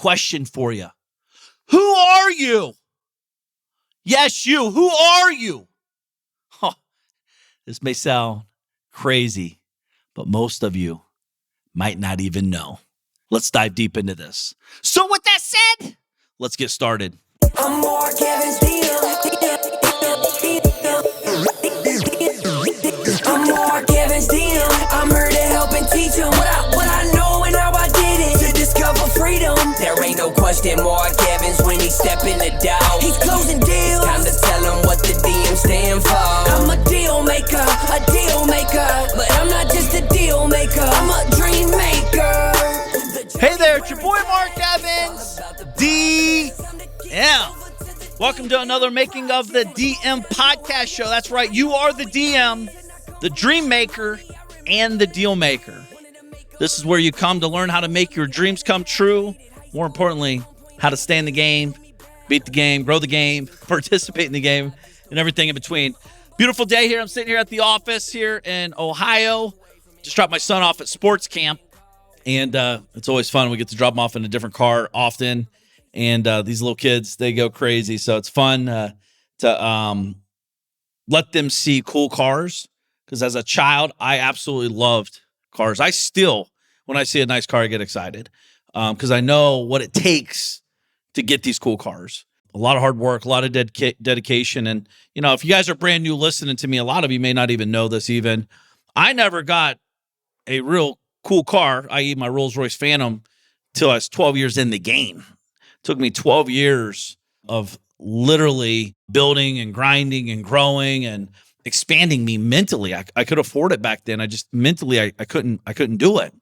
question for you. Who are you? Yes, you. Who are you? Huh. This may sound crazy, but most of you might not even know. Let's dive deep into this. So with that said, let's get started. I'm more Kevin's deal. I'm more Kevin's deal. I'm here to help and teach him what I know and how I did it. To discover freedom. There ain't no question more Kevin's when he step in the door. He's closing deals. It's time to tell him what the DM stand for. I'm a deal maker. But I'm not just a deal maker. I'm a dream maker. Hey there, it's your boy Mark Evans, DM. Welcome to another making of the DM podcast show. That's right, you are the DM, the dream maker, and the deal maker. This is where you come to learn how to make your dreams come true. More importantly, how to stay in the game, beat the game, grow the game, participate in the game, and everything in between. Beautiful day here. I'm sitting here at the office here in Ohio. Just dropped my son off at sports camp. And it's always fun. We get to drop them off in a different car often. And these little kids, they go crazy. So it's fun to let them see cool cars. Because as a child, I absolutely loved cars. I still, when I see a nice car, I get excited. Because I know what it takes to get these cool cars. A lot of hard work, a lot of dedication. And, you know, if you guys are brand new listening to me, a lot of you may not even know this even. I never got a real cool car, i.e. my Rolls-Royce Phantom, till I was 12 years in the game. It took me 12 years of literally building and grinding and growing and expanding me mentally. I could afford it back then. I just mentally, I couldn't do it.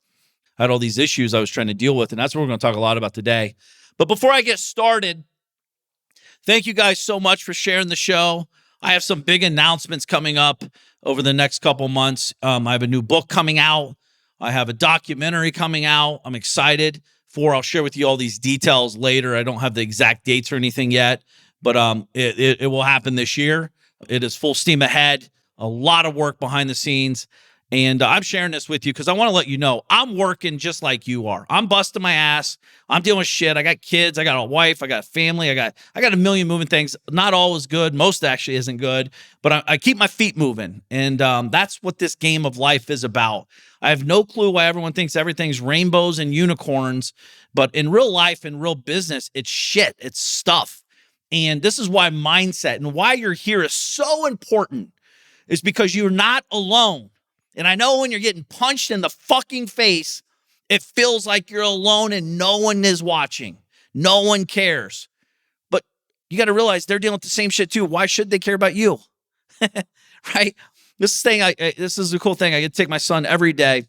I had all these issues I was trying to deal with, and that's what we're going to talk a lot about today. But before I get started, thank you guys so much for sharing the show. I have some big announcements coming up over the next couple months. I have a new book coming out. I have a documentary coming out. I'm excited for. I'll share with you all these details later. I don't have the exact dates or anything yet, but it will happen this year. It is full steam ahead. A lot of work behind the scenes. And I'm sharing this with you because I want to let you know I'm working just like you are. I'm busting my ass. I'm dealing with shit. I got kids. I got a wife. I got family. I got a million moving things. Not all is good. Most actually isn't good. But I keep my feet moving. And that's what this game of life is about. I have no clue why everyone thinks everything's rainbows and unicorns. But in real life, in real business, it's shit. It's stuff. And this is why mindset and why you're here is so important, is because you're not alone. And I know when you're getting punched in the fucking face, it feels like you're alone and no one is watching. No one cares. But you got to realize they're dealing with the same shit too. Why should they care about you? Right? This is a cool thing. I get to take my son every day.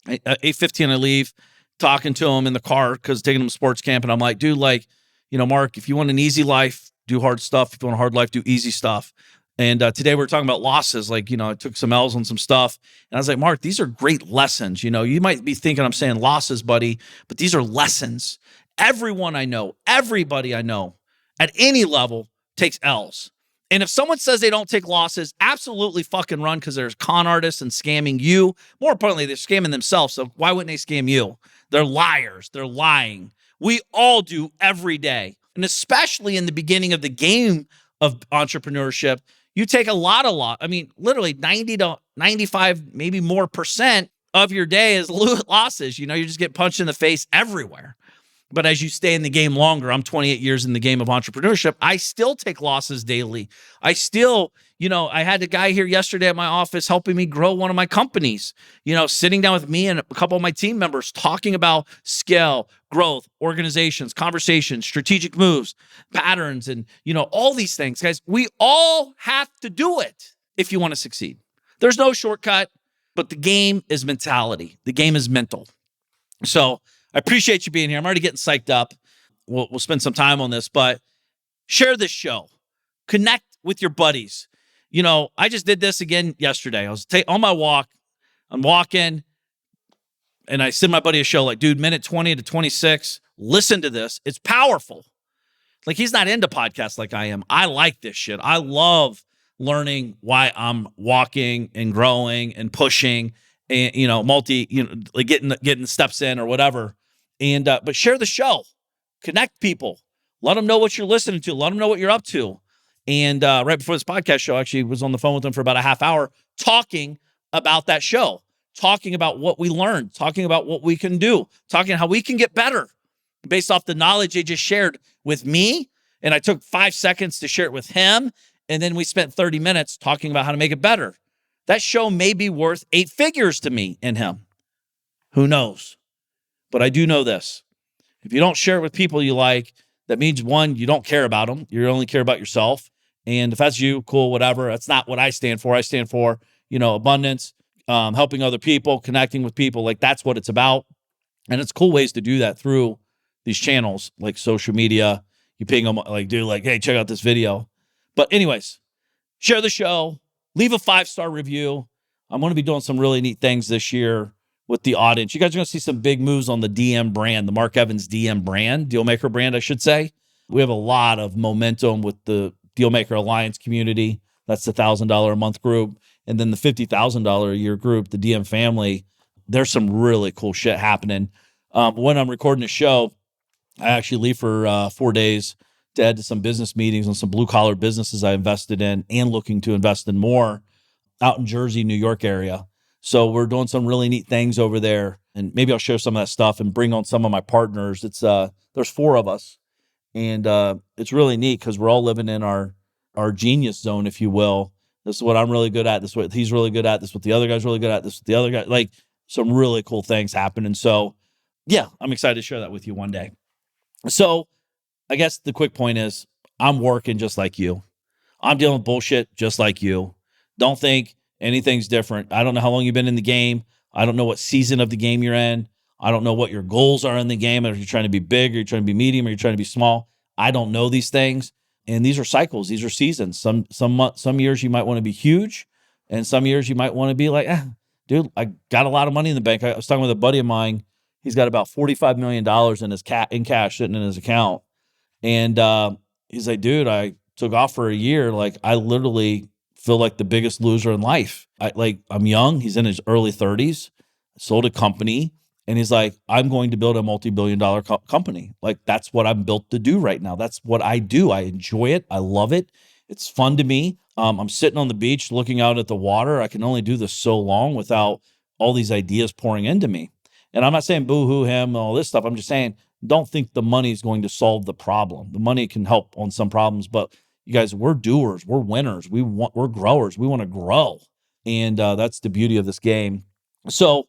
At 8:15, I leave, talking to him in the car because taking him to sports camp. And I'm like, dude, like, you know, Mark, if you want an easy life, do hard stuff. If you want a hard life, do easy stuff. And today we're talking about losses. Like, you know, I took some L's on some stuff. And I was like, Mark, these are great lessons. You know, you might be thinking I'm saying losses, buddy, but these are lessons. Everyone I know, everybody I know at any level takes L's. And if someone says they don't take losses, absolutely fucking run, because there's con artists and scamming you. More importantly, they're scamming themselves. So why wouldn't they scam you? They're liars. They're lying. We all do every day. And especially in the beginning of the game of entrepreneurship, you take a lot. I mean, literally 90 to 95, maybe more % of your day is losses. You know, you just get punched in the face everywhere. But as you stay in the game longer, I'm 28 years in the game of entrepreneurship, I still take losses daily. I still, you know, I had a guy here yesterday at my office helping me grow one of my companies, you know, sitting down with me and a couple of my team members talking about scale, growth, organizations, conversations, strategic moves, patterns, and, you know, all these things. Guys, we all have to do it if you want to succeed. There's no shortcut, but the game is mentality. The game is mental. So I appreciate you being here. I'm already getting psyched up. We'll spend some time on this, but share this show. Connect with your buddies. You know, I just did this again yesterday. I was on my walk. I'm walking, and I send my buddy a show like, dude, minute 20 to 26, listen to this. It's powerful. Like, he's not into podcasts like I am. I like this shit. I love learning why I'm walking and growing and pushing and, you know, like getting the steps in or whatever. And, but share the show. Connect people. Let them know what you're listening to. Let them know what you're up to. And right before this podcast show, I actually was on the phone with them for about a half hour talking about that show, talking about what we learned, talking about what we can do, talking how we can get better based off the knowledge they just shared with me. And I took 5 seconds to share it with him. And then we spent 30 minutes talking about how to make it better. That show may be worth 8 figures to me and him. Who knows? But I do know this. If you don't share it with people you like, that means, one, you don't care about them. You only care about yourself. And if that's you, cool, whatever. That's not what I stand for. I stand for, abundance, helping other people, connecting with people. Like, that's what it's about. And it's cool ways to do that through these channels, like social media. You ping them, like, dude, like, hey, check out this video. But anyways, share the show. Leave a 5-star review. I'm going to be doing some really neat things this year with the audience. You guys are going to see some big moves on the DM brand, the Mark Evans DM brand, Dealmaker brand, I should say. We have a lot of momentum with the Dealmaker Alliance community. That's the $1,000 a month group. And then the $50,000 a year group, the DM family. There's some really cool shit happening. When I'm recording the show, I actually leave for 4 days to head to some business meetings on some blue-collar businesses I invested in and looking to invest in more out in Jersey, New York area. So we're doing some really neat things over there, and maybe I'll share some of that stuff and bring on some of my partners. It's there's 4 of us, and it's really neat because we're all living in our genius zone, if you will. This is what I'm really good at. This is what he's really good at. This is what the other guy's really good at. This is what the other guy, like, some really cool things happening. So yeah, I'm excited to share that with you one day. So I guess the quick point is I'm working just like you. I'm dealing with bullshit just like you. Don't think anything's different. I don't know how long you've been in the game. I don't know what season of the game you're in. I don't know what your goals are in the game. If you're trying to be big, or you're trying to be medium, or you're trying to be small. I don't know these things. And these are cycles. These are seasons. Some years you might want to be huge, and some years you might want to be like, dude, I got a lot of money in the bank. I was talking with a buddy of mine. He's got about $45 million in cash sitting in his account. And he's like, dude, I took off for a year. Like, I literally feel like the biggest loser in life. I'm young. He's in his early 30s, sold a company. And he's like, I'm going to build a multi-billion-dollar company. Like, that's what I'm built to do right now. That's what I do. I enjoy it. I love it. It's fun to me. I'm sitting on the beach looking out at the water. I can only do this so long without all these ideas pouring into me. And I'm not saying boo-hoo him and all this stuff. I'm just saying, don't think the money is going to solve the problem. The money can help on some problems, but you guys, we're doers. We're winners. We're growers. We want to grow. And that's the beauty of this game. So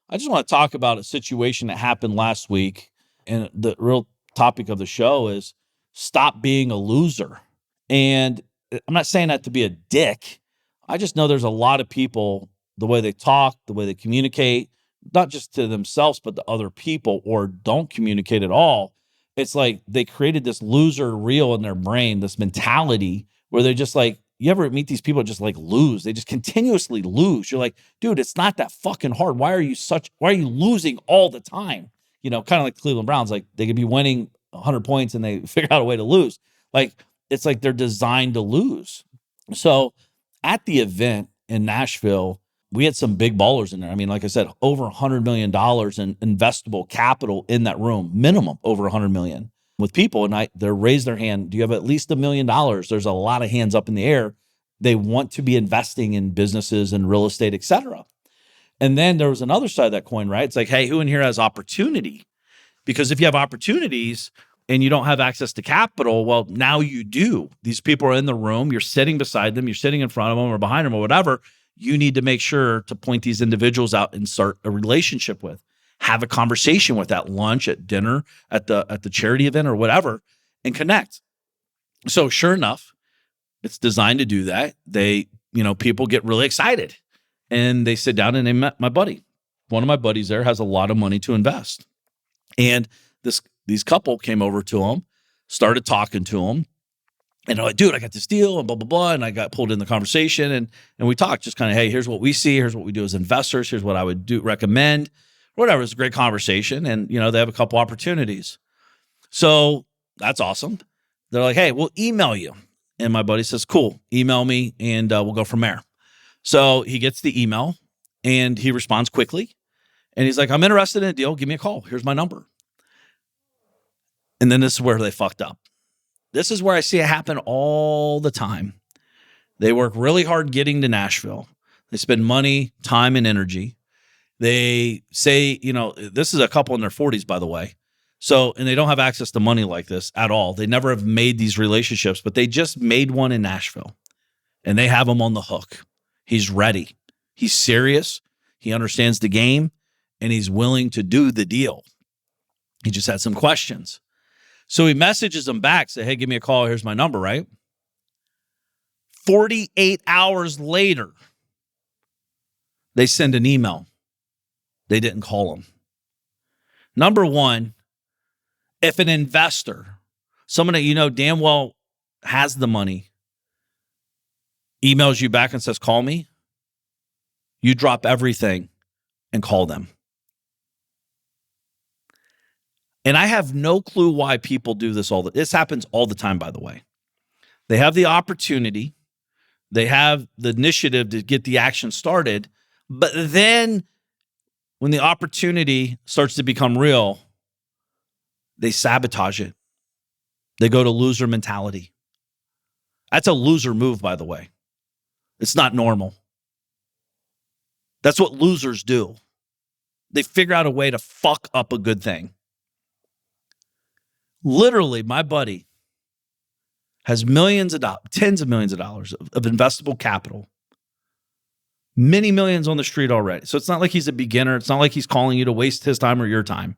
I just want to talk about a situation that happened last week. And the real topic of the show is stop being a loser. And I'm not saying that to be a dick. I just know there's a lot of people, the way they talk, the way they communicate, not just to themselves, but to other people, or don't communicate at all. It's like they created this loser reel in their brain, this mentality where they're just like, you ever meet these people that just like lose? They just continuously lose. You're like, dude, it's not that fucking hard. Why are you losing all the time? Kind of like the Cleveland Browns, like they could be winning 100 points and they figure out a way to lose. Like, it's like they're designed to lose. So at the event in Nashville, we had some big ballers in there. I mean, like I said, over $100 million in investable capital in that room, minimum over $100 million. With people, and they raise their hand. Do you have at least $1 million? There's a lot of hands up in the air. They want to be investing in businesses and real estate, et cetera. And then there was another side of that coin, right? It's like, hey, who in here has opportunity? Because if you have opportunities and you don't have access to capital, well, now you do. These people are in the room. You're sitting beside them. You're sitting in front of them or behind them or whatever. You need to make sure to point these individuals out and start a relationship with. Have a conversation with at lunch, at dinner, at the charity event or whatever, and connect. So sure enough, it's designed to do that. People get really excited and they sit down and they met my buddy. One of my buddies there has a lot of money to invest. And these couple came over to him, started talking to him. And they're like, dude, I got this deal and blah, blah, blah. And I got pulled in the conversation and we talked just kind of, hey, here's what we see. Here's what we do as investors. Here's what I would recommend. Whatever. It's a great conversation. And, they have a couple opportunities. So that's awesome. They're like, hey, we'll email you. And my buddy says, cool, email me and we'll go from there. So he gets the email and he responds quickly. And he's like, I'm interested in a deal. Give me a call. Here's my number. And then this is where they fucked up. This is where I see it happen all the time. They work really hard getting to Nashville. They spend money, time, and energy. They say, this is a couple in their 40s, by the way. So, and they don't have access to money like this at all. They never have made these relationships, but they just made one in Nashville. And they have him on the hook. He's ready. He's serious. He understands the game, and he's willing to do the deal. He just had some questions. So he messages them back, say, hey, give me a call. Here's my number, right? 48 hours later, they send an email. They didn't call him. Number one, if an investor, someone that you know damn well has the money, emails you back and says, call me, you drop everything and call them. And I have no clue why people do this this happens all the time, by the way. They have the opportunity, they have the initiative to get the action started, but then when the opportunity starts to become real, they sabotage it. They go to loser mentality. That's a loser move, by the way. It's not normal. That's what losers do. They figure out a way to fuck up a good thing. Literally, my buddy has millions of dollars, tens of millions of dollars of investable capital. Many millions on the street already. So it's not like he's a beginner. It's not like he's calling you to waste his time or your time.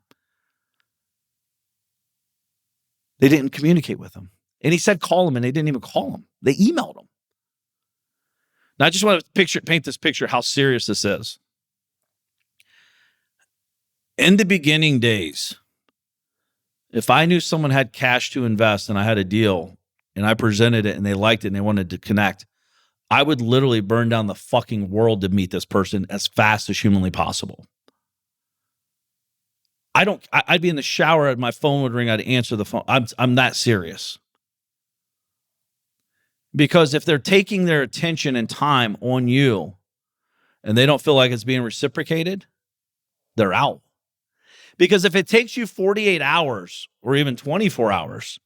They didn't communicate with him. And he said call him, and they didn't even call him. They emailed him. Now, I just want to paint this picture how serious this is. In the beginning days, if I knew someone had cash to invest and I had a deal and I presented it and they liked it and they wanted to connect, I would literally burn down the fucking world to meet this person as fast as humanly possible. I'd be in the shower and my phone would ring. I'd answer the phone. I'm that serious. Because if they're taking their attention and time on you and they don't feel like it's being reciprocated, they're out. Because if it takes you 48 hours or even 24 hours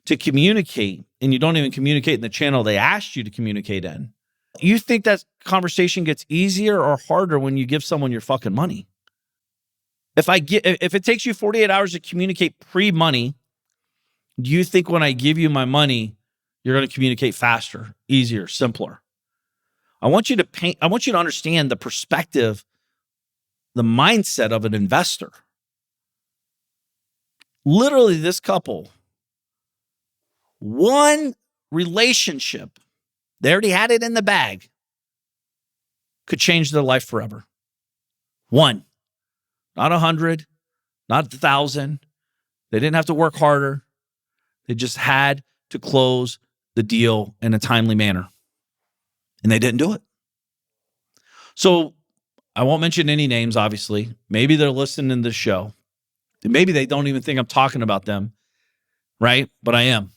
to communicate and you don't even communicate in the channel they asked you to communicate in, you think that conversation gets easier or harder when you give someone your fucking money? If it takes you 48 hours to communicate pre-money, do you think when I give you my money, you're going to communicate faster, easier, simpler? I want you to understand the perspective, the mindset of an investor. Literally, this couple, one relationship, they already had it in the bag, could change their life forever. One, not 100, not 1,000. They didn't have to work harder. They just had to close the deal in a timely manner. And they didn't do it. So I won't mention any names, obviously. Maybe they're listening to the show. Maybe they don't even think I'm talking about them, right? But I am.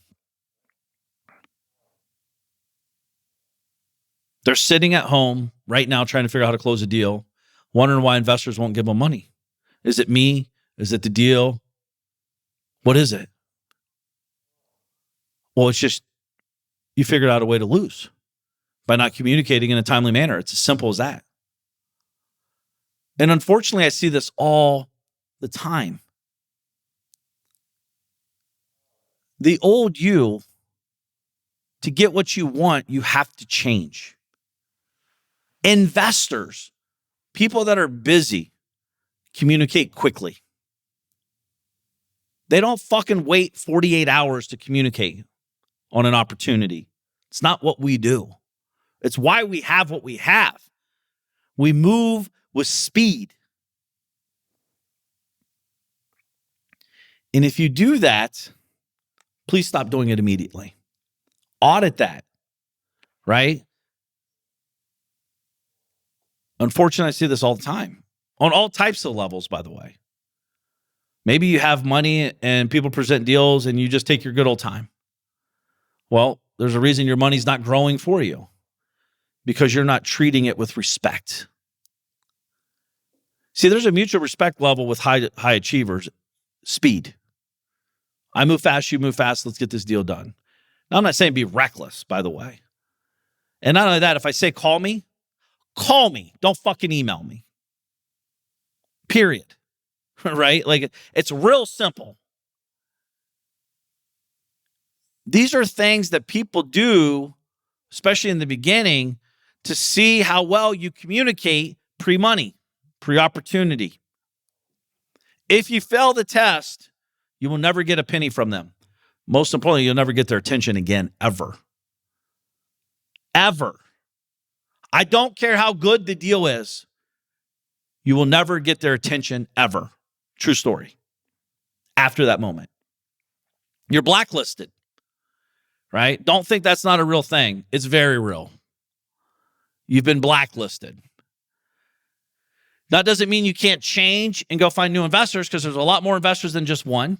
They're sitting at home right now trying to figure out how to close a deal, wondering why investors won't give them money. Is it me? Is it the deal? What is it? Well, it's just you figured out a way to lose by not communicating in a timely manner. It's as simple as that. And unfortunately, I see this all the time. The old you, to get what you want, you have to change. Investors, people that are busy, communicate quickly. They don't fucking wait 48 hours to communicate on an opportunity. It's not what we do. It's why we have what we have. We move with speed. And if you do that, please stop doing it immediately. Audit that, right? Unfortunately, I see this all the time on all types of levels, by the way. Maybe you have money and people present deals and you just take your good old time. Well, there's a reason your money's not growing for you because you're not treating it with respect. See, there's a mutual respect level with high achievers, speed. I move fast, you move fast. Let's get this deal done. Now, I'm not saying be reckless, by the way. And not only that, if I say call me. Don't fucking email me. Period. Right? Like, it's real simple. These are things that people do, especially in the beginning, to see how well you communicate pre-money, pre-opportunity. If you fail the test, you will never get a penny from them. Most importantly, you'll never get their attention again, ever. Ever. I don't care how good the deal is. You will never get their attention, ever. True story. After that moment. You're blacklisted. Right? Don't think that's not a real thing. It's very real. You've been blacklisted. That doesn't mean you can't change and go find new investors, because there's a lot more investors than just one.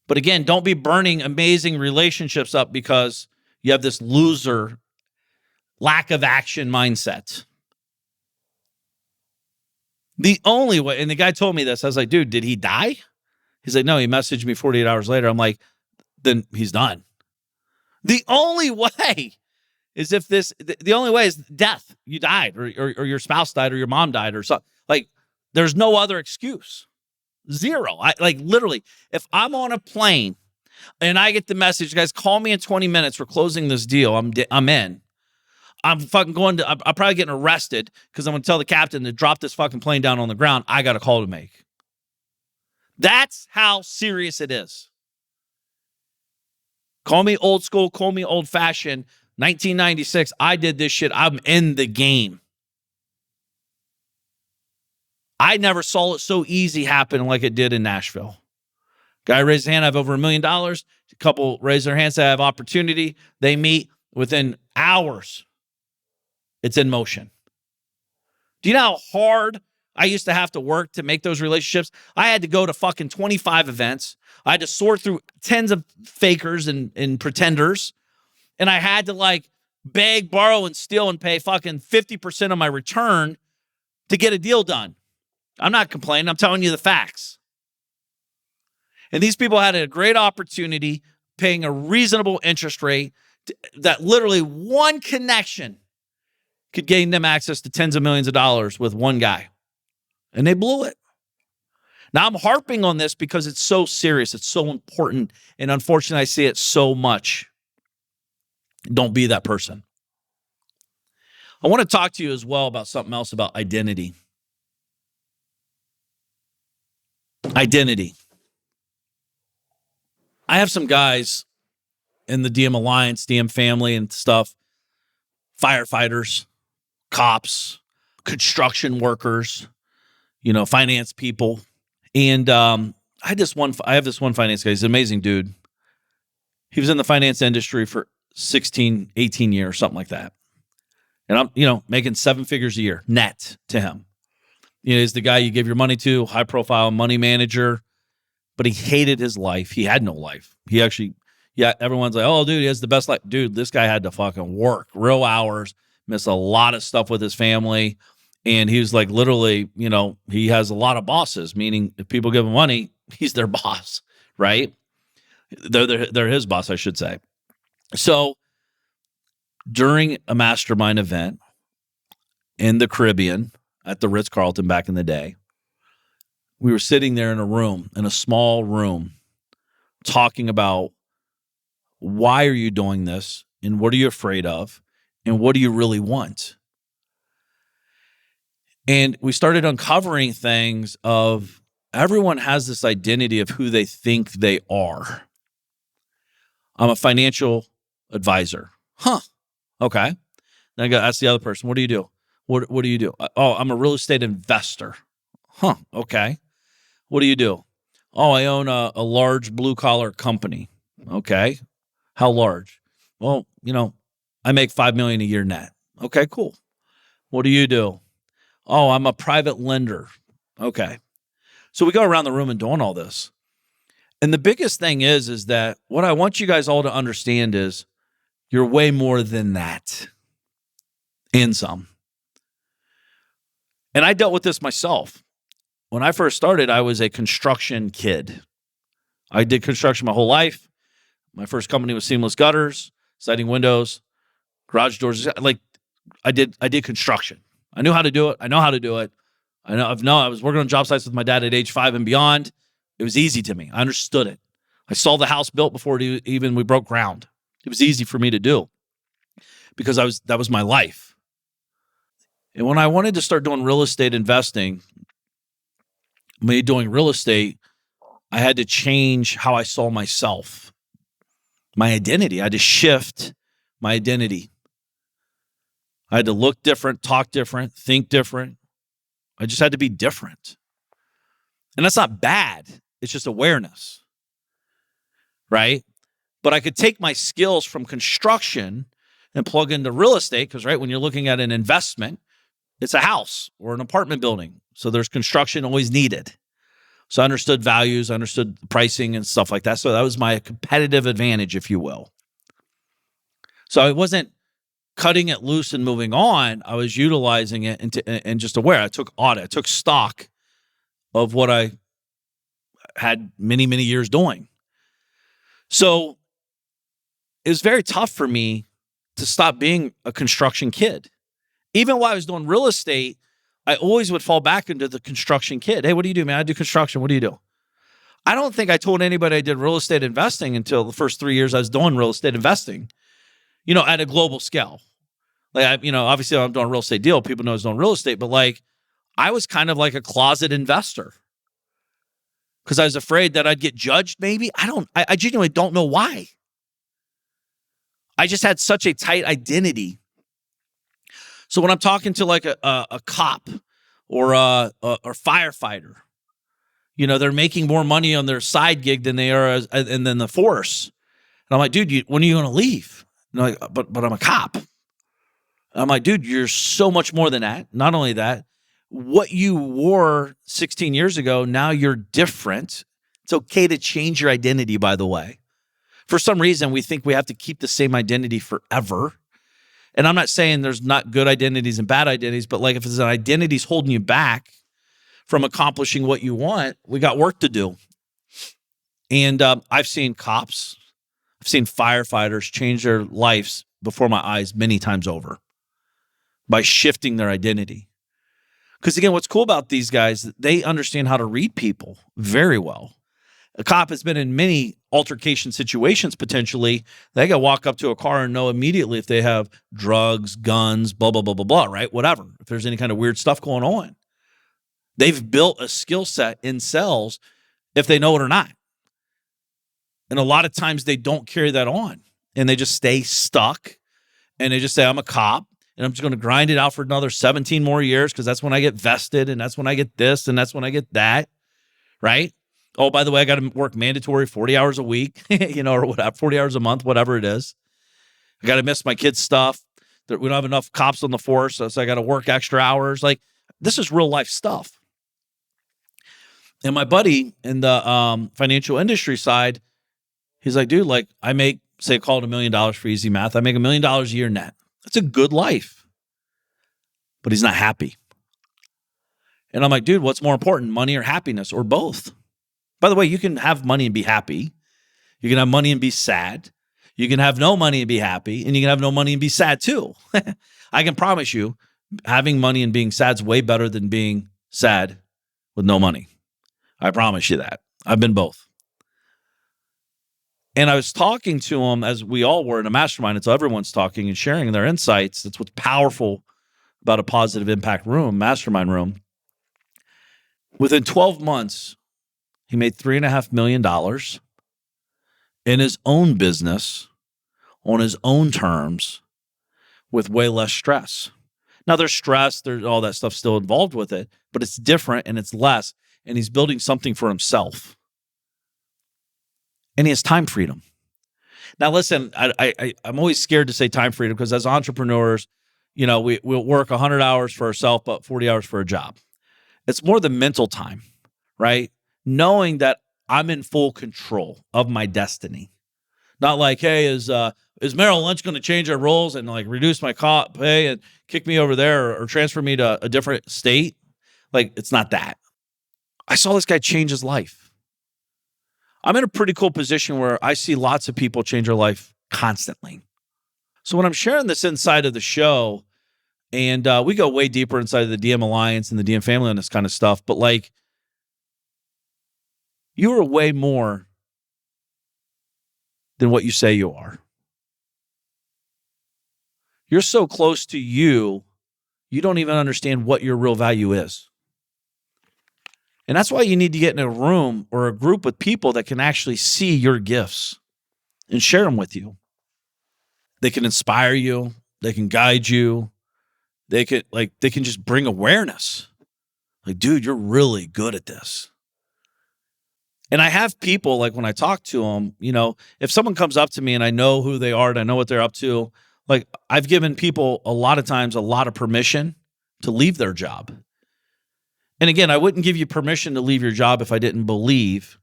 But again, don't be burning amazing relationships up because you have this loser, lack of action mindset. The only way, and the guy told me this, I was like, dude, did he die? He's like, no, he messaged me 48 hours later. I'm like, then he's done. The only way is if the only way is death. You died, or your spouse died, or your mom died, or something. Like, there's no other excuse. Zero. Literally, if I'm on a plane and I get the message, guys, call me in 20 minutes. We're closing this deal. I'm in. I'm probably getting arrested because I'm going to tell the captain to drop this fucking plane down on the ground. I got a call to make. That's how serious it is. Call me old school, call me old fashioned. 1996, I did this shit. I'm in the game. I never saw it so easy happen like it did in Nashville. Guy raised his hand, I have over $1 million. A couple raise their hands, say I have opportunity. They meet within hours. It's in motion. Do you know how hard I used to have to work to make those relationships? I had to go to fucking 25 events. I had to sort through tens of fakers and pretenders. And I had to beg, borrow, and steal and pay fucking 50% of my return to get a deal done. I'm not complaining. I'm telling you the facts. And these people had a great opportunity paying a reasonable interest rate that literally one connection could gain them access to tens of millions of dollars with one guy. And they blew it. Now, I'm harping on this because it's so serious. It's so important. And unfortunately, I see it so much. Don't be that person. I want to talk to you as well about something else, about identity. Identity. I have some guys in the DM Alliance, DM family and stuff, firefighters, cops, construction workers, finance people. And I have this one finance guy. He's an amazing dude. He was in the finance industry for 16, 18 years, something like that. And I'm, making 7 figures a year net to him. He's the guy you give your money to, high profile money manager, but he hated his life. He had no life. He actually, everyone's like, oh, dude, he has the best life. Dude, this guy had to fucking work real hours, miss a lot of stuff with his family. And he was literally, he has a lot of bosses, meaning if people give him money, he's their boss, right? They're his boss, I should say. So during a mastermind event in the Caribbean at the Ritz-Carlton back in the day, we were sitting there in a small room, talking about why are you doing this and what are you afraid of and what do you really want? And we started uncovering things of everyone has this identity of who they think they are. I'm a financial advisor. Huh. Okay. Then I go ask the other person, what do you do? What do you do? Oh, I'm a real estate investor. Huh. Okay. What do you do? Oh, I own a large blue collar company. Okay. How large? Well, I make $5 million a year net. Okay, cool. What do you do? Oh, I'm a private lender. Okay. So we go around the room and doing all this. And the biggest thing is that what I want you guys all to understand is you're way more than that. And some. And I dealt with this myself. When I first started, I was a construction kid. I did construction my whole life. My first company was seamless gutters, siding windows, garage doors. Like I did construction. I knew how to do it. I know how to do it. I was working on job sites with my dad at age 5 and beyond. It was easy to me. I understood it. I saw the house built before we broke ground. It was easy for me to do because that was my life. And when I wanted to start doing real estate investing, doing real estate, I had to change how I saw myself, my identity. I had to shift my identity. I had to look different, talk different, think different. I just had to be different. And that's not bad. It's just awareness, right? But I could take my skills from construction and plug into real estate because, right, when you're looking at an investment, it's a house or an apartment building. So there's construction always needed. So I understood values, I understood pricing and stuff like that. So that was my competitive advantage, if you will. So I wasn't cutting it loose and moving on. I was utilizing it and just aware. I took audit, I took stock of what I had many, many years doing. So it was very tough for me to stop being a construction kid. Even while I was doing real estate, I always would fall back into the construction kid. Hey, what do you do, man? I do construction. What do you do? I don't think I told anybody I did real estate investing until the first 3 years I was doing real estate investing, at a global scale. Like, obviously I'm doing a real estate deal. People know I was doing real estate, but like, I was kind of like a closet investor because I was afraid that I'd get judged maybe. I genuinely don't know why. I just had such a tight identity. So when I'm talking to like a cop or a firefighter, they're making more money on their side gig than they are and then the force. And I'm like, dude, when are you going to leave? And they're like, but I'm a cop. And I'm like, dude, you're so much more than that. Not only that, what you wore 16 years ago, now you're different. It's okay to change your identity, by the way. For some reason, we think we have to keep the same identity forever. And I'm not saying there's not good identities and bad identities, but like if it's an identity's holding you back from accomplishing what you want, we got work to do. And I've seen cops, I've seen firefighters change their lives before my eyes many times over by shifting their identity. Because again, what's cool about these guys, they understand how to read people very well. A cop has been in many altercation situations potentially. They can walk up to a car and know immediately if they have drugs, guns, blah, blah, blah, blah, blah, right? Whatever. If there's any kind of weird stuff going on. They've built a skill set in cells if they know it or not. And a lot of times they don't carry that on and they just stay stuck and they just say, I'm a cop and I'm just going to grind it out for another 17 more years because that's when I get vested and that's when I get this and that's when I get that, right? Oh, by the way, I got to work mandatory 40 hours a week, or whatever, 40 hours a month, whatever it is. I got to miss my kids' stuff. We don't have enough cops on the force, so I got to work extra hours. Like, this is real life stuff. And my buddy in the financial industry side, he's like, dude, like I make, say, call it $1 million for easy math. I make $1 million a year net. That's a good life. But he's not happy. And I'm like, dude, what's more important, money or happiness or both? By the way, you can have money and be happy. You can have money and be sad. You can have no money and be happy. And you can have no money and be sad too. I can promise you, having money and being sad is way better than being sad with no money. I promise you that. I've been both. And I was talking to him as we all were in a mastermind. And so everyone's talking and sharing their insights. That's what's powerful about a positive impact room, mastermind room. Within 12 months, he made $3.5 million in his own business on his own terms with way less stress. Now there's stress, there's all that stuff still involved with it, but it's different and it's less. And he's building something for himself. And he has time freedom. Now listen, I'm always scared to say time freedom because as entrepreneurs, we'll work 100 hours for ourselves, but 40 hours for a job. It's more the mental time, right? Knowing that I'm in full control of my destiny. Not like, hey, is Merrill Lynch going to change our roles and like reduce my pay and kick me over there or transfer me to a different state? Like, it's not that. I saw this guy change his life. I'm in a pretty cool position where I see lots of people change their life constantly. So when I'm sharing this inside of the show, and we go way deeper inside of the DM Alliance and the DM family on this kind of stuff, but like, you are way more than what you say you are. You're so close to you, you don't even understand what your real value is. And that's why you need to get in a room or a group with people that can actually see your gifts and share them with you. They can inspire you. They can guide you. They can just bring awareness. Like, dude, you're really good at this. And I have people, like when I talk to them, if someone comes up to me and I know who they are and I know what they're up to, like I've given people a lot of times a lot of permission to leave their job. And again, I wouldn't give you permission to leave your job if I didn't believe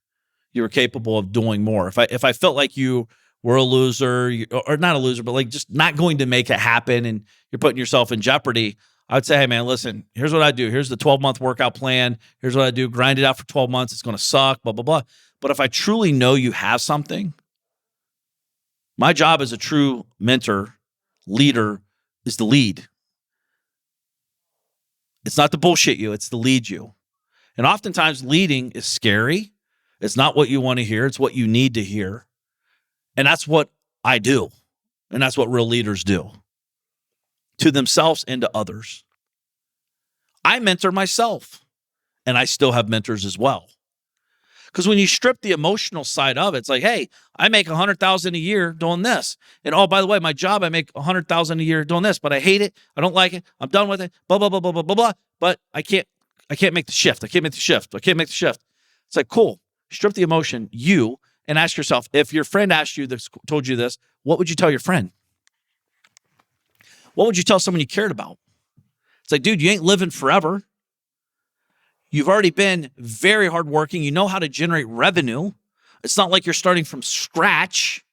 you were capable of doing more. If I felt like you were a loser, or not a loser, but like just not going to make it happen and you're putting yourself in jeopardy, I would say, hey man, listen, here's what I do. Here's the 12-month workout plan. Here's what I do. Grind it out for 12 months. It's going to suck, blah, blah, blah. But if I truly know you have something, my job as a true mentor, leader, is to lead. It's not to bullshit you. It's to lead you. And oftentimes leading is scary. It's not what you want to hear. It's what you need to hear. And that's what I do. And that's what real leaders do. To themselves and to others. I mentor myself. And I still have mentors as well. Because when you strip the emotional side of it, it's like, hey, I make $100,000 a year doing this. And oh, by the way, my job, I make $100,000 a year doing this, but I hate it. I don't like it. I'm done with it. Blah, blah, blah, blah, blah, blah, blah. But I can't make the shift. I can't make the shift. It's like, cool. Strip the emotion, and ask yourself, if your friend asked you this, told you this, what would you tell your friend? What would you tell someone you cared about? It's like, dude, you ain't living forever. You've already been very hardworking. You know how to generate revenue. It's not like you're starting from scratch.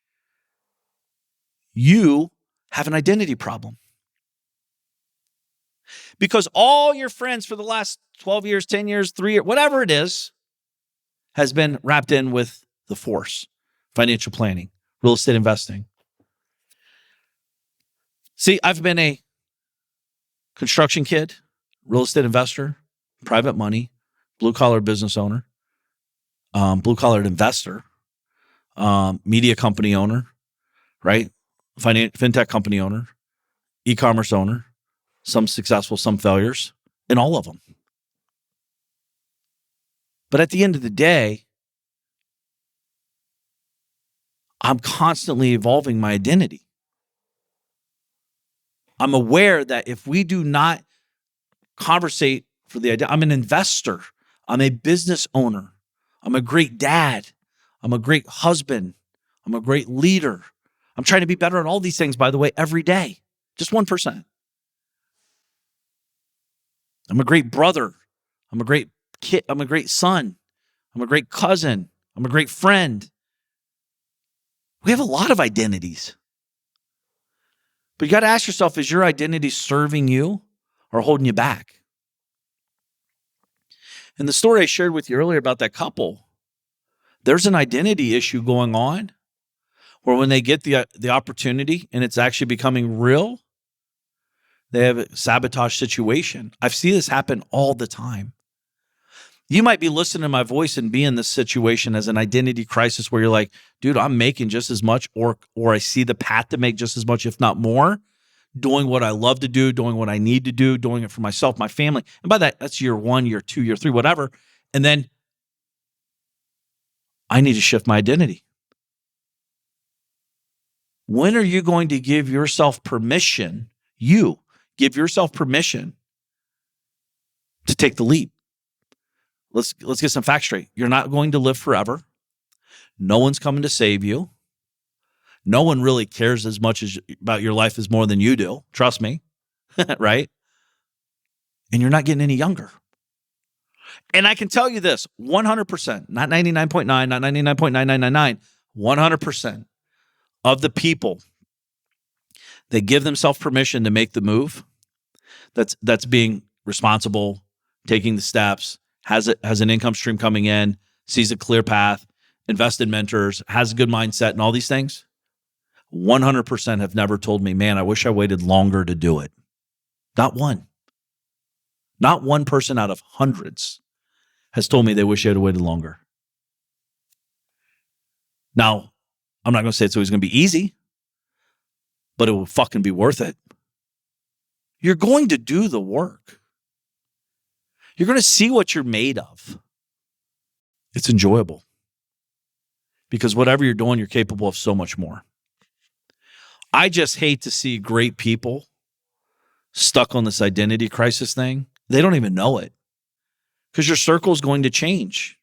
You have an identity problem. Because all your friends for the last 12 years, 10 years, 3 years, whatever it is, has been wrapped in with the force, financial planning, real estate investing. See, I've been a construction kid, real estate investor, private money, blue-collar business owner, blue-collar investor, media company owner, right? Fintech company owner, e-commerce owner, some successful, some failures, and all of them. But at the end of the day, I'm constantly evolving my identity. I'm aware that if we do not conversate for the idea, I'm an investor. I'm a business owner. I'm a great dad. I'm a great husband. I'm a great leader. I'm trying to be better at all these things, by the way, every day. Just 1%. I'm a great brother. I'm a great kid. I'm a great son. I'm a great cousin. I'm a great friend. We have a lot of identities. But you got to ask yourself, is your identity serving you or holding you back? And the story I shared with you earlier about that couple, there's an identity issue going on where when they get the opportunity and it's actually becoming real, they have a sabotage situation. I've seen this happen all the time. You might be listening to my voice and be in this situation as an identity crisis where you're like, dude, I'm making just as much or I see the path to make just as much, if not more, doing what I love to do, doing what I need to do, doing it for myself, my family. And by that's year 1, year 2, year 3, whatever. And then I need to shift my identity. When are you going to give yourself permission? You give yourself permission to take the leap. Let's get some facts straight. You're not going to live forever. No one's coming to save you. No one really cares as much about your life as more than you do. Trust me, right? And you're not getting any younger. And I can tell you this, 100%, not 99.9, not 99.9999, 100% of the people that give themselves permission to make the move, that's being responsible, taking the steps, has an income stream coming in, sees a clear path, invested mentors, has a good mindset and all these things, 100% have never told me, man, I wish I waited longer to do it. Not one. Not one person out of hundreds has told me they wish they had waited longer. Now, I'm not going to say it's always going to be easy, but it will fucking be worth it. You're going to do the work. You're going to see what you're made of. It's enjoyable. Because whatever you're doing, you're capable of so much more. I just hate to see great people stuck on this identity crisis thing. They don't even know it. Because your circle is going to change.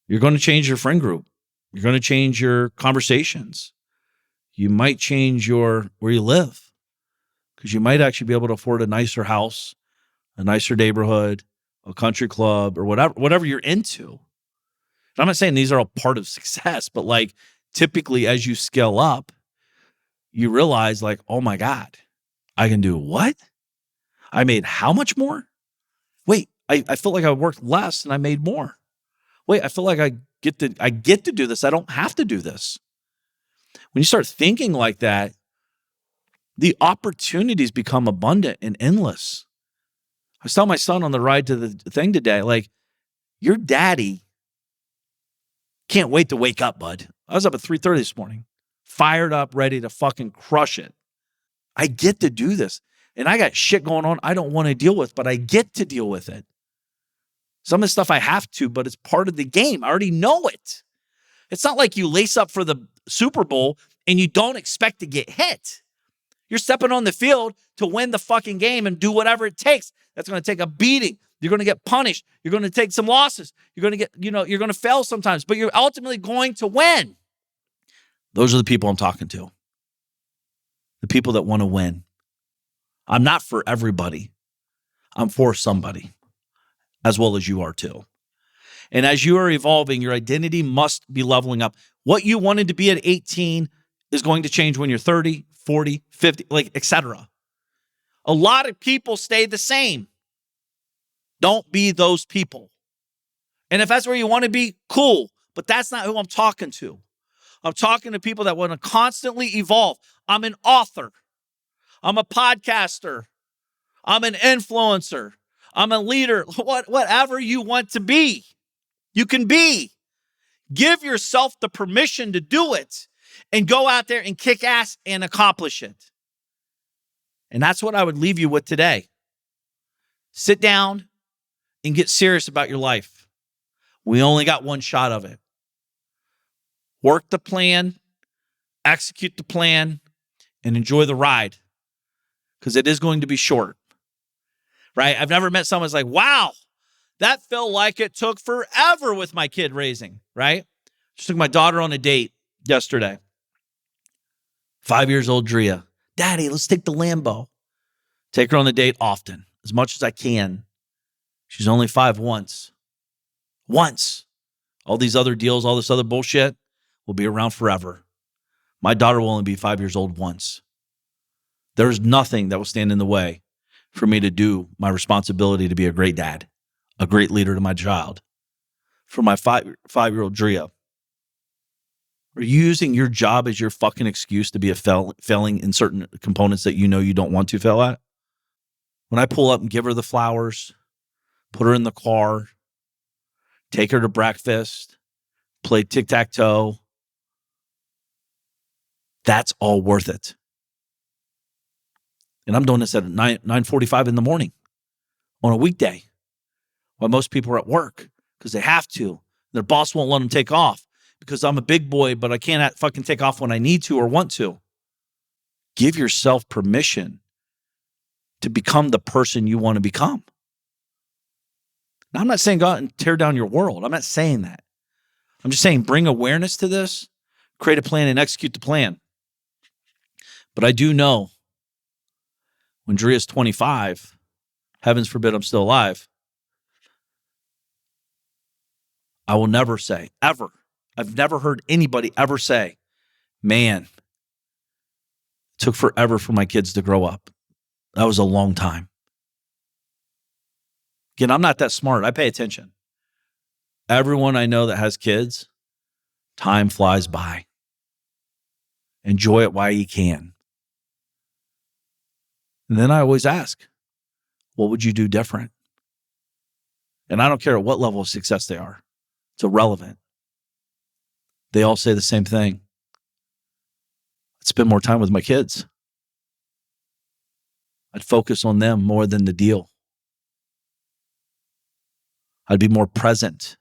You're going to change your friend group. You're going to change your conversations. You might change where you live. Because you might actually be able to afford a nicer house, a nicer neighborhood, a country club, or whatever you're into. And I'm not saying these are all part of success, but like typically as you scale up, you realize like, oh my God, I can do what? I made how much more? Wait, I feel like I worked less and I made more. Wait, I feel like I get to do this. I don't have to do this. When you start thinking like that, the opportunities become abundant and endless. I was telling my son on the ride to the thing today, like, your daddy can't wait to wake up, bud. I was up at 3:30 this morning, fired up, ready to fucking crush it. I get to do this. And I got shit going on I don't want to deal with, but I get to deal with it. Some of the stuff I have to, but it's part of the game. I already know it. It's not like you lace up for the Super Bowl and you don't expect to get hit. You're stepping on the field to win the fucking game and do whatever it takes. That's going to take a beating. You're going to get punished. You're going to take some losses. You're going to get, you're going to fail sometimes, but you're ultimately going to win. Those are the people I'm talking to. The people that want to win. I'm not for everybody. I'm for somebody, as well as you are too. And as you are evolving, your identity must be leveling up. What you wanted to be at 18 is going to change when you're 30, 40, 50, like, etc. A lot of people stay the same. Don't be those people. And if that's where you want to be, cool. But that's not who I'm talking to. I'm talking to people that want to constantly evolve. I'm an author. I'm a podcaster. I'm an influencer. I'm a leader. Whatever you want to be, you can be. Give yourself the permission to do it and go out there and kick ass and accomplish it. And that's what I would leave you with today. Sit down and get serious about your life. We only got one shot of it. Work the plan, execute the plan, and enjoy the ride. Because it is going to be short. Right? I've never met someone who's like, wow, that felt like it took forever with my kid raising, right? Just took my daughter on a date yesterday. 5 years old, Drea. Daddy, let's take the Lambo. Take her on the date often, as much as I can. She's only 5 once. Once. All these other deals, all this other bullshit will be around forever. My daughter will only be 5 years old once. There's nothing that will stand in the way for me to do my responsibility to be a great dad, a great leader to my child. For my five-year-old Drea, are you using your job as your fucking excuse to be failing in certain components that you know you don't want to fail at? When I pull up and give her the flowers, put her in the car, take her to breakfast, play tic-tac-toe, that's all worth it. And I'm doing this at 9:45 in the morning on a weekday while most people are at work because they have to. Their boss won't let them take off because I'm a big boy, but I can't fucking take off when I need to or want to. Give yourself permission to become the person you want to become. Now, I'm not saying go out and tear down your world. I'm not saying that. I'm just saying bring awareness to this, create a plan, and execute the plan. But I do know when Drea's 25, heavens forbid I'm still alive, I will never say, ever, I've never heard anybody ever say, man, it took forever for my kids to grow up. That was a long time. Again, I'm not that smart. I pay attention. Everyone I know that has kids Time flies by. Enjoy it while you can. And then I always ask, what would you do different? And I don't care at what level of success they are. It's irrelevant. They all say the same thing. I'd spend more time with my kids. I'd focus on them more than the deal. I'd be more present.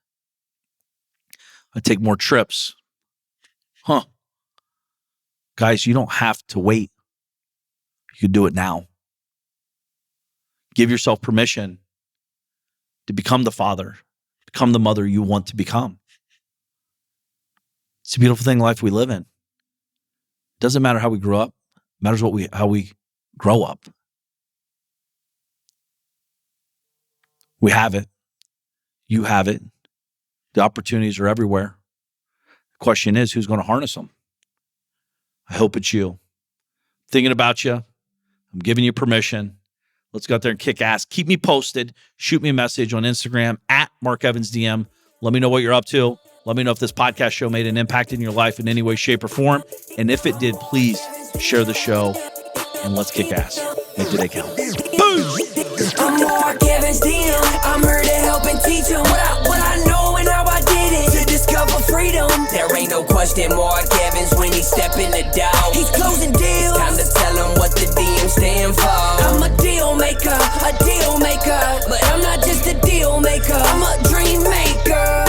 I'd take more trips. Guys, you don't have to wait. You can do it now. Give yourself permission to become the father, become the mother you want to become. It's a beautiful thing, life we live in. It doesn't matter how we grew up. It matters how we grow up. We have it. You have it. The opportunities are everywhere. The question is, who's going to harness them? I hope it's you. Thinking about you. I'm giving you permission. Let's go out there and kick ass. Keep me posted. Shoot me a message on Instagram at MarkEvansDM. Let me know what you're up to. Let me know if this podcast show made an impact in your life in any way, shape, or form. And if it did, please share the show and let's kick ass. Make today count. Boom! I'm Mark Evans DM. I'm here to help and teach them what I know and how I did it to discover freedom. There ain't no question Mark Evans when he step in the door. He's closing deals. Time to tell him what the DM stand for. I'm a deal maker, but I'm not just a deal maker. I'm a dream maker.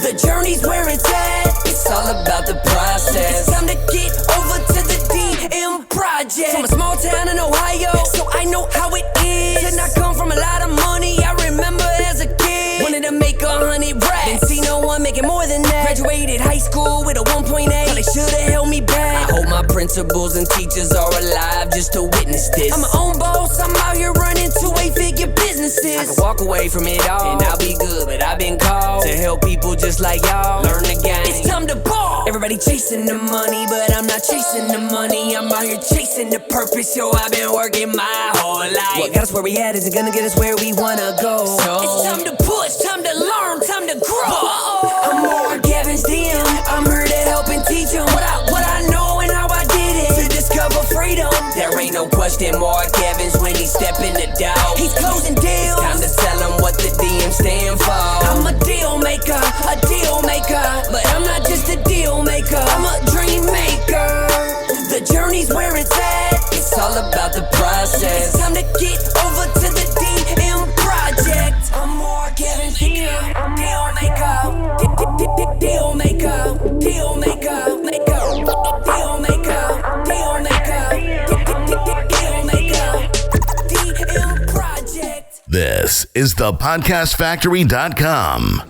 The journey's where it's at. It's all about the process. It's time to get over to the DM project. From a small town in Ohio, so I know how it is. Did not come from a lot of money. I remember as a kid, wanted to make 100 racks. Didn't see no one making more than that. Graduated high school with a 1.8. Thought they should've held me back. I hope my principals and teachers are alive just to witness this. I'm my own boss. I'm out here running 2-8-figure businesses. I can walk away from it all and I'll be good, but I've been called to help people just like y'all learn the game. It's time to ball. Everybody chasing the money, but I'm not chasing the money. I'm out here chasing the purpose. Yo, I've been working my whole life. What got us where we at isn't gonna get us where we wanna go. So it's time to push, time to learn, time to grow. I'm Mark Evans DM. I'm here to help and teach them what I know and how I did it to discover freedom. There ain't no question Mark Evans when he step in the door. He's closing deals. Time to tell him what the DM stand for. I'm a deal maker, but I'm not just a deal maker. I'm a dream maker. The journey's where it's at. It's all about the process. It's time to get over to the DM project. I'm Mark Evans DM. I'm deal maker, deal maker, deal maker, deal maker, DM project. This is thepodcastfactory.com.